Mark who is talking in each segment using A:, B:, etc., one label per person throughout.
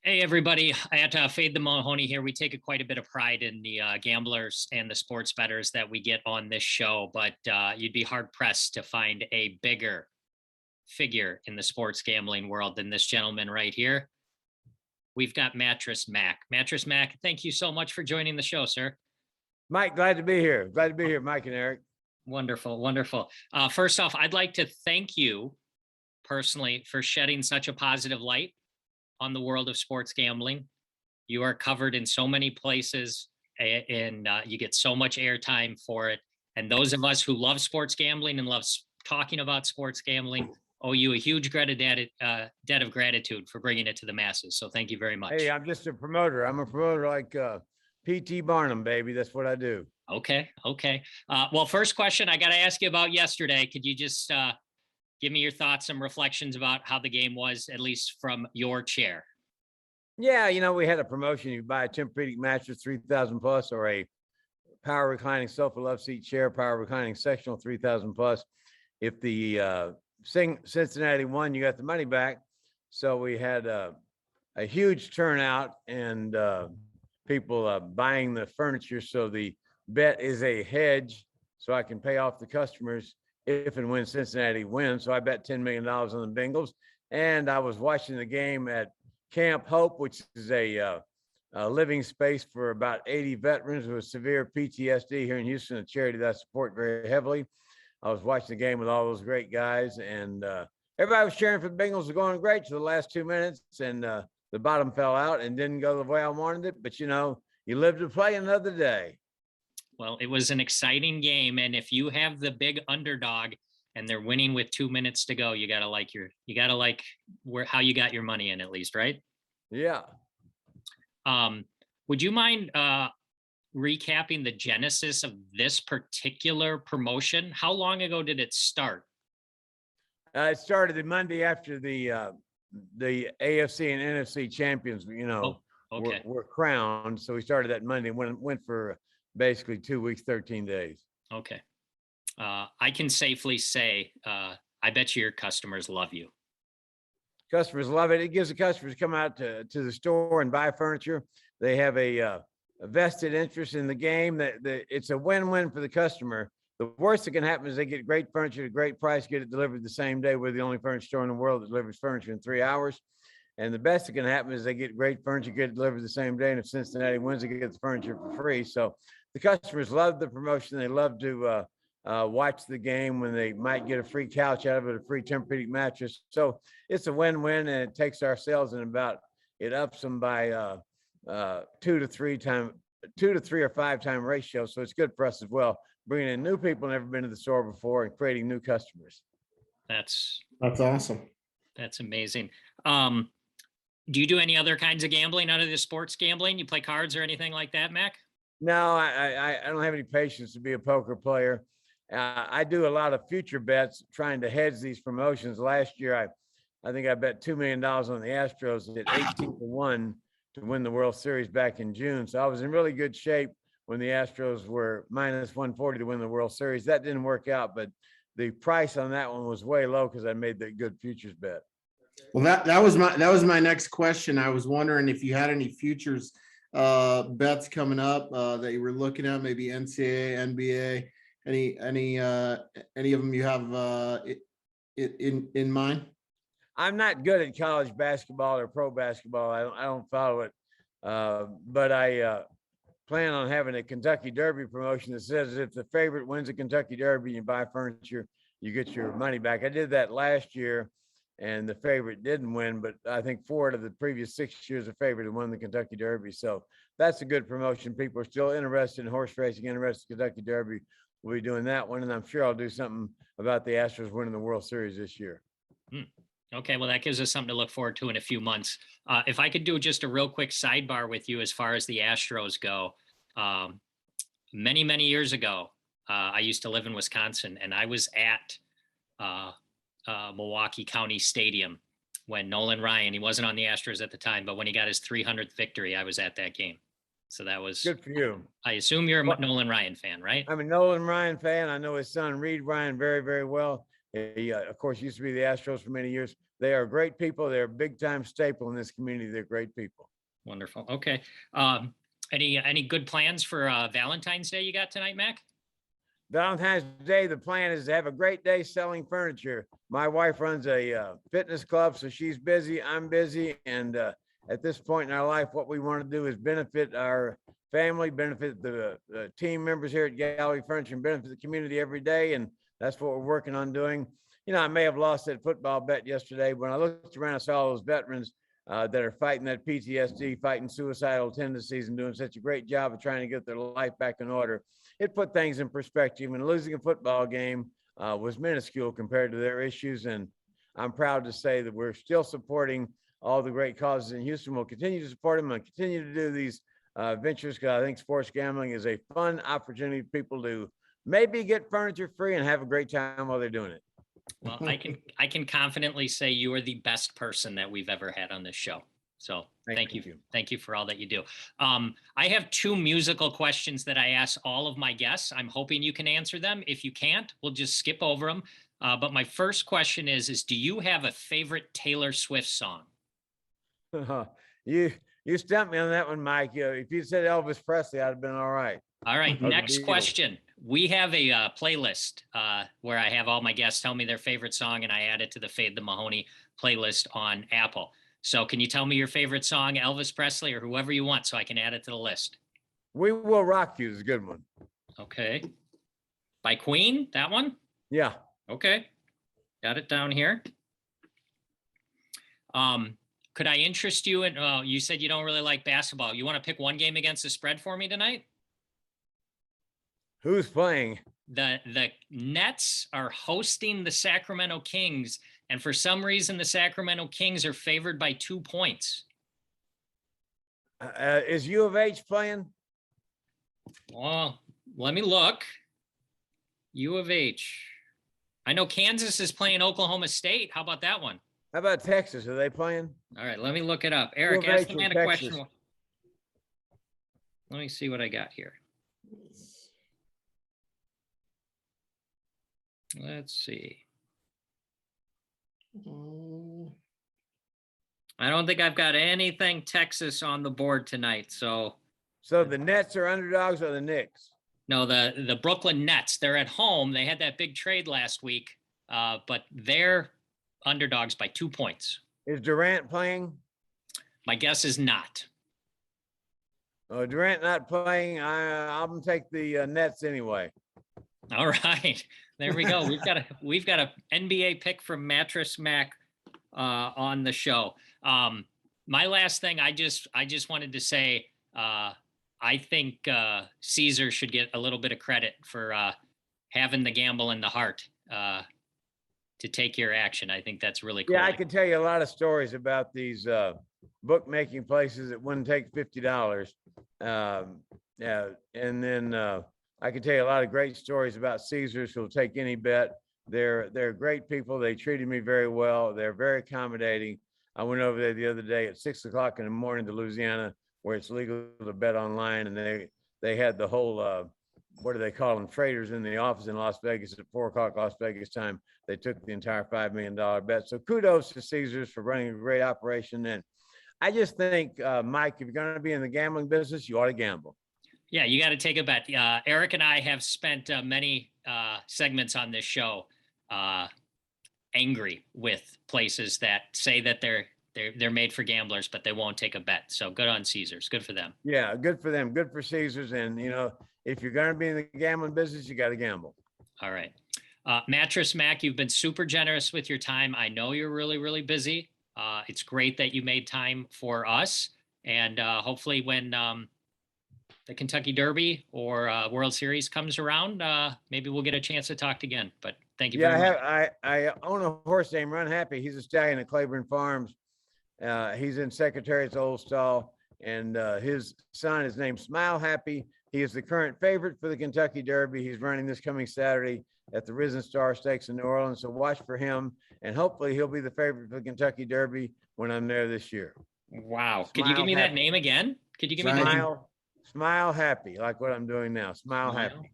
A: Hey, everybody. At Fade the Mahoney here, we take quite a bit of pride in the gamblers and the sports bettors that we get on this show, but you'd be hard pressed to find a bigger figure in the sports gambling world than this gentleman right here. We've got Mattress Mack. Mattress Mack, thank you so much for joining the show, sir.
B: Mike, glad to be here. Glad to be here, Mike and Eric.
A: Wonderful, wonderful. First off, I'd like to thank you personally for shedding such a positive light on the world of sports gambling. You are covered in so many places and you get so much airtime for it. And those of us who love sports gambling and love talking about sports gambling owe you a huge debt of gratitude for bringing it to the masses. So thank you very much.
B: Hey, I'm just a promoter. I'm a promoter like P.T. Barnum, baby. That's what I do.
A: Okay. Well, first question I got to ask you about yesterday. Could you just give me your thoughts and reflections about how the game was, at least from your chair?
B: Yeah, we had a promotion. You buy a Tempur-Pedic mattress, 3,000 plus, or a power reclining sofa love seat chair, power reclining sectional, 3,000 plus. If the Cincinnati won, you got the money back. So we had a huge turnout and people buying the furniture. So the bet is a hedge, so I can pay off the customers if and when Cincinnati wins. So I bet $10 million on the Bengals. And I was watching the game at Camp Hope, which is a living space for about 80 veterans with severe PTSD here in Houston, a charity that I support very heavily. I was watching the game with all those great guys, and everybody was cheering for the Bengals. Was going great to the last 2 minutes, and the bottom fell out and didn't go the way I wanted it. But you live to play another day.
A: Well, it was an exciting game, and if you have the big underdog and they're winning with 2 minutes to go, you gotta like how you got your money in, at least, right?
B: Yeah.
A: Would you mind recapping the genesis of this particular promotion? How long ago did it start?
B: It started the Monday after the AFC and NFC champions, were crowned. So we started that Monday and went for basically 2 weeks, 13 days.
A: Okay. I can safely say, I bet your customers love you.
B: Customers love it. It gives the customers come out to the store and buy furniture. They have a vested interest in the game. That it's a win-win for the customer. The worst that can happen is they get great furniture at a great price, get it delivered the same day. We're the only furniture store in the world that delivers furniture in 3 hours. And the best that can happen is they get great furniture, get it delivered the same day. And if Cincinnati wins, they get the furniture for free. So the customers love the promotion. They love to watch the game when they might get a free couch out of it, a free Tempur-Pedic mattress. So it's a win-win, and it takes our sales and it ups them by 2 to 3 or 5 time ratio. So it's good for us as well, bringing in new people never been to the store before and creating new customers.
A: That's
C: awesome.
A: That's amazing. Do you do any other kinds of gambling out of the sports gambling? You play cards or anything like that, Mac?
B: No, I don't have any patience to be a poker player. I do a lot of future bets trying to hedge these promotions. Last year, I think I bet $2 million on the Astros at 18-1 to win the World Series back in June. So I was in really good shape when the Astros were minus 140 to win the World Series. That didn't work out, but the price on that one was way low because I made the good futures bet.
C: Well, that was my next question. I was wondering if you had any futures bets coming up that you were looking at, maybe NCAA, NBA, any of them you have in mind?
B: I'm not good at college basketball or pro basketball. I don't follow it, but I plan on having a Kentucky Derby promotion that says if the favorite wins a Kentucky Derby and you buy furniture, you get your money back. I did that last year, and the favorite didn't win, but I think 4 out of the previous 6 years, the favorite had won the Kentucky Derby. So that's a good promotion. People are still interested in horse racing, interested in Kentucky Derby. We'll be doing that one, and I'm sure I'll do something about the Astros winning the World Series this year.
A: Okay, well, that gives us something to look forward to in a few months. If I could do just a real quick sidebar with you as far as the Astros go. Many, many years ago, I used to live in Wisconsin, and I was at Milwaukee County Stadium when Nolan Ryan, he wasn't on the Astros at the time, but when he got his 300th victory, I was at that game. So that was
B: good for you.
A: I assume you're a Nolan Ryan fan, right?
B: I'm a Nolan Ryan fan. I know his son Reed Ryan very, very well. He, of course, used to be the Astros for many years. They are great people. They're a big time staple in this community. They're great people.
A: Wonderful. Okay. Any good plans for Valentine's Day you got tonight, Mac?
B: Valentine's Day, the plan is to have a great day selling furniture. My wife runs a fitness club, so she's busy. I'm busy. And at this point in our life, what we want to do is benefit our family, benefit the team members here at Gallery Furniture, and benefit the community every day. And that's what we're working on doing. You know, I may have lost that football bet yesterday. When I looked around, I saw all those veterans that are fighting that PTSD, fighting suicidal tendencies, and doing such a great job of trying to get their life back in order. It put things in perspective, and losing a football game was minuscule compared to their issues. And I'm proud to say that we're still supporting all the great causes in Houston. We'll continue to support them and continue to do these ventures, because I think sports gambling is a fun opportunity for people to maybe get furniture free and have a great time while they're doing it.
A: Well, I can confidently say you are the best person that we've ever had on this show. So thank you. Thank you for all that you do. I have 2 musical questions that I ask all of my guests. I'm hoping you can answer them. If you can't, we'll just skip over them. But my first question is do you have a favorite Taylor Swift song?
B: You stumped me on that one, Mike. If you said Elvis Presley, I'd have been all right.
A: All right.
B: Or the
A: Next
B: Beatles.
A: question. We have a playlist where I have all my guests tell me their favorite song, and I add it to the Fade the Mahoney playlist on Apple. So can you tell me your favorite song, Elvis Presley or whoever you want, so I can add it to the list?
B: We Will Rock You is a good one.
A: Okay. By Queen, that one?
B: Yeah.
A: Okay. Got it down here. Could I interest you in, you said you don't really like basketball. You want to pick one game against the spread for me tonight?
B: Who's playing?
A: The Nets are hosting the Sacramento Kings, and for some reason, the Sacramento Kings are favored by 2 points.
B: Is U of H playing?
A: Well, let me look. U of H. I know Kansas is playing Oklahoma State. How about that one?
B: How about Texas? Are they playing?
A: All right, let me look it up. Eric,
B: U of
A: ask the
B: H
A: man
B: in
A: a
B: Texas.
A: question. Let me see what I got here. Let's see. I don't think I've got anything Texas on the board tonight. So
B: the Nets are underdogs or the Knicks?
A: no, the Brooklyn Nets, they're at home. They had that big trade last week, but they're underdogs by 2 points.
B: Is Durant playing?
A: My guess is not.
B: Oh, Durant not playing. I'm gonna take the Nets anyway.
A: All right, there we go. We've got a NBA pick from Mattress Mack on the show. My last thing, I just wanted to say, I think Caesar should get a little bit of credit for having the gamble in the heart to take your action. I think that's really cool.
B: Yeah, I could tell you a lot of stories about these bookmaking places that wouldn't take $50. Yeah, and then I could tell you a lot of great stories about Caesars who'll take any bet. They're great people. They treated me very well. They're very accommodating. I went over there the other day at 6 o'clock in the morning to Louisiana, where it's legal to bet online, and they had the whole what do they call them, traders in the office in Las Vegas at 4 o'clock Las Vegas time. They took the entire $5 million bet. So kudos to Caesars for running a great operation. And I just think, Mike, if you're going to be in the gambling business, you ought to gamble.
A: Yeah, you got to take a bet. Eric and I have spent many segments on this show angry with places that say that they're made for gamblers, but they won't take a bet. So good on Caesars. Good for them.
B: Yeah, good for them. Good for Caesars. And, you know, if you're going to be in the gambling business, you got to gamble.
A: All right. Mattress Mack, you've been super generous with your time. I know you're really, really busy. It's great that you made time for us. And hopefully when the Kentucky Derby or World Series comes around, maybe we'll get a chance to talk again. But thank you very much.
B: I own a horse named Run Happy. He's a stallion at Claiborne Farms. He's in Secretary's old stall, and his son is named Smile Happy. He is the current favorite for the Kentucky Derby. He's running this coming Saturday at the Risen Star Stakes in New Orleans. So watch for him, and hopefully he'll be the favorite for the Kentucky Derby when I'm there this year.
A: Wow. Could you give me that name again? Could you give me that name?
B: Smile Happy, like what I'm doing now. Smile Happy.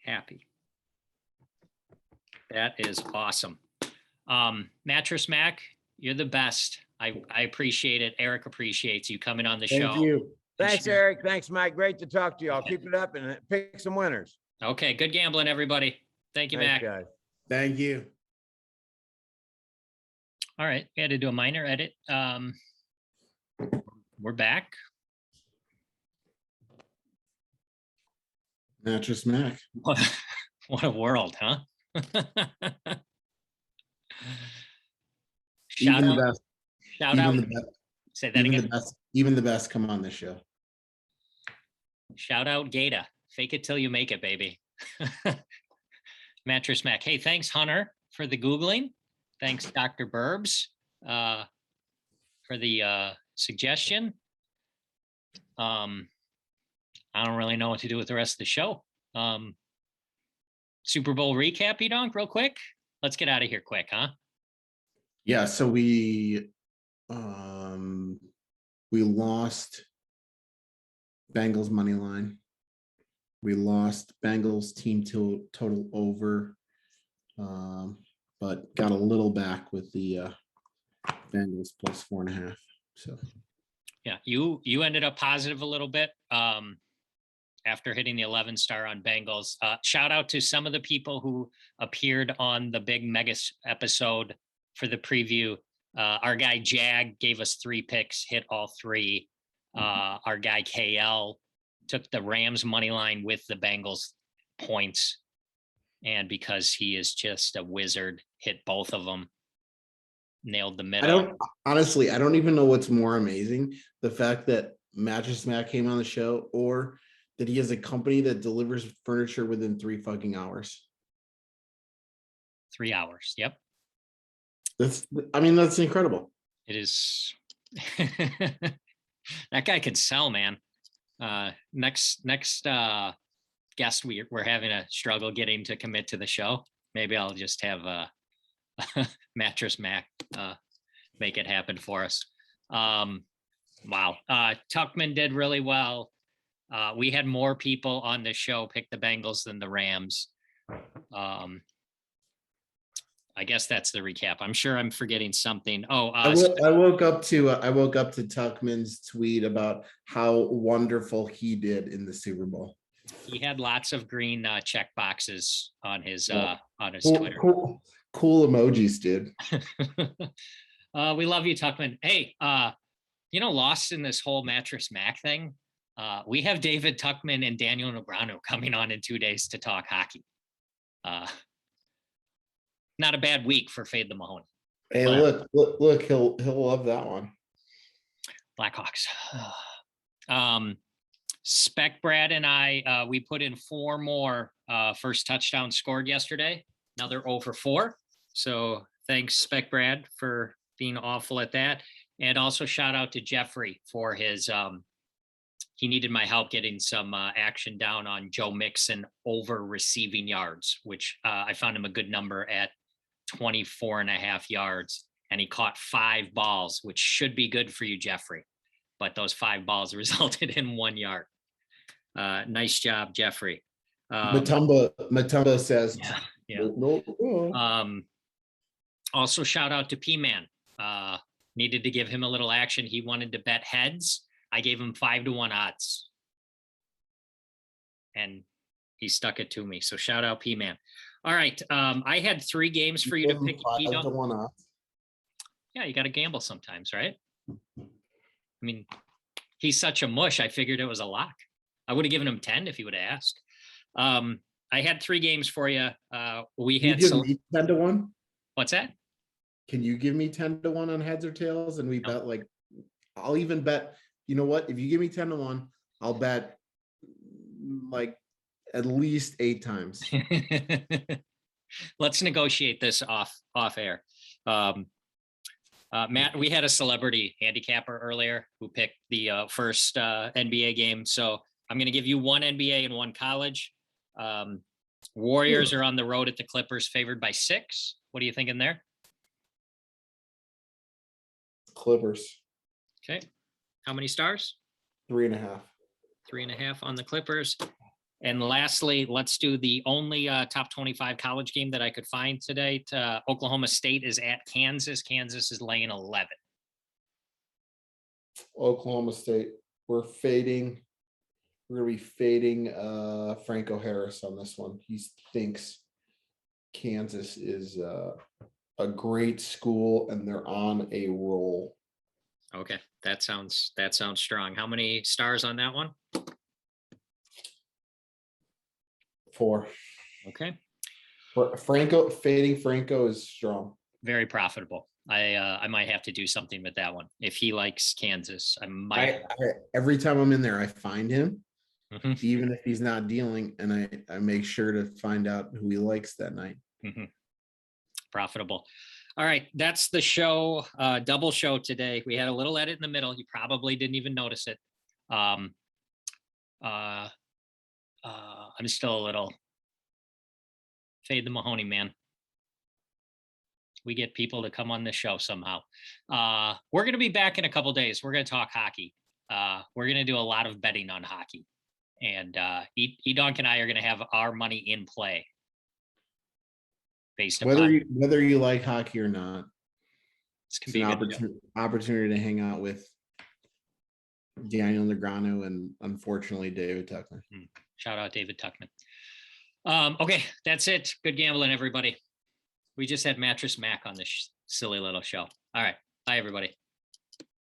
A: Happy. That is awesome. Mattress Mack, you're the best. I appreciate it. Eric appreciates you coming on the show.
C: Thank you.
B: Thanks,
A: sure.
B: Eric. Thanks, Mike. Great to talk to you. I'll keep it up and pick some winners.
A: Okay, good gambling, everybody. Thank you,
B: Thanks,
A: Mac.
B: guys.
C: Thank you.
A: All right, we had to do a minor edit. We're back.
C: Mattress Mack.
A: What a world, huh? Shout
C: Even
A: out,
C: the best.
A: shout out.
C: Even the best.
A: Say that
C: Even
A: again.
C: the best. Even the best come on this show.
A: Shout out Gata. Fake it till you make it, baby. Mattress Mac. Hey, thanks, Hunter, for the Googling. Thanks, Dr. Burbs, for the suggestion. I don't really know what to do with the rest of the show. Super Bowl recap, Edonk, real quick. Let's get out of here quick, huh?
C: Yeah, so we lost Bengals money line. We lost Bengals team total over, but got a little back with the Bengals plus 4.5. So
A: Yeah, you ended up positive a little bit after hitting the 11-star on Bengals. Shout out to some of the people who appeared on the big mega episode for the preview. Our guy Jag gave us 3 picks, hit all 3. Our guy KL took the Rams money line with the Bengals points. And because he is just a wizard, hit both of them. Nailed the middle.
C: I don't even know what's more amazing. The fact that Mattress Mack came on the show, or that he has a company that delivers furniture within 3 fucking hours.
A: 3 hours. Yep.
C: That's incredible.
A: It is. That guy could sell, man. Next guest we're having a struggle getting to commit to the show. Maybe I'll just have Mattress Mac make it happen for us. Wow. Tuckman did really well. We had more people on the show pick the Bengals than the Rams. I guess that's the recap. I'm sure I'm forgetting something. Oh,
C: I woke up to Tuckman's tweet about how wonderful he did in the Super Bowl.
A: he had lots of green check boxes on his
C: Cool,
A: Twitter.
C: cool emojis, dude.
A: We love you, Tuckman. Hey, lost in this whole Mattress Mac thing. We have David Tuckman and Daniel Negreanu coming on in 2 days to talk hockey. Not a bad week for Fade the Mahoney.
C: Hey, look, he'll love that one.
A: Blackhawks. Spec Brad and I, we put in 4 more first touchdown scored yesterday. Now they're 0 for 4. So thanks, Spec Brad, for being awful at that. And also shout out to Jeffrey for his, he needed my help getting some action down on Joe Mixon over receiving yards, which I found him a good number at 24.5 yards. And he caught 5 balls, which should be good for you, Jeffrey. But those 5 balls resulted in 1 yard. Nice job, Jeffrey.
C: Matumba says,
A: yeah.
C: No.
A: Also shout out to P-Man. Needed to give him a little action. He wanted to bet heads. I gave him 5-1 odds. And he stuck it to me. So shout out P-Man. All right. I had 3 games for you to pick.
C: 5-1 odds.
A: Yeah, you got to gamble sometimes, right? I mean, he's such a mush. I figured it was a lock. I would have given him 10 if he would have asked. I had 3 games for you. We had
C: 10-1.
A: What's that?
C: Can you give me 10-1 on heads or tails? And we bet I'll even bet, you know what? If you give me 10-1, I'll bet at least 8 times.
A: Let's negotiate this off air. Matt, we had a celebrity handicapper earlier who picked the first NBA game. So I'm going to give you 1 NBA and 1 college. Warriors are on the road at the Clippers, favored by 6. What are you thinking there?
C: Clippers.
A: Okay. How many stars?
C: 3.5.
A: 3.5 on the Clippers. And lastly, let's do the only top 25 college game that I could find today. Oklahoma State is at Kansas. Kansas is laying 11.
C: Oklahoma State. We're fading. We're gonna be fading Franco Harris on this one. He thinks Kansas is a great school and they're on a roll.
A: Okay, that sounds strong. How many stars on that one?
C: 4.
A: Okay,
C: Fading Franco is strong.
A: very profitable. I might have to do something with that one. If he likes Kansas, I might.
C: Every time I'm in there, I find him,
A: Mhm,
C: even if he's not dealing, and I make sure to find out who he likes that night.
A: mhm. Profitable. All right, that's the show. Double show today. We had a little edit in the middle. You probably didn't even notice it. I'm still a little fade the Mahoney, man. We get people to come on this show somehow. We're going to be back in a couple days. We're going to talk hockey. We're going to do a lot of betting on hockey. And E-Donk and I are going to have our money in play. Based upon
C: Whether you like hockey or not,
A: this can
C: it's
A: be
C: an
A: a good show.
C: opportunity to hang out with Daniel Negreanu and unfortunately David Tuckman.
A: Shout out David Tuckman. Okay, that's it. Good gambling, everybody. We just had Mattress Mack on this silly little show. All right. Bye, everybody.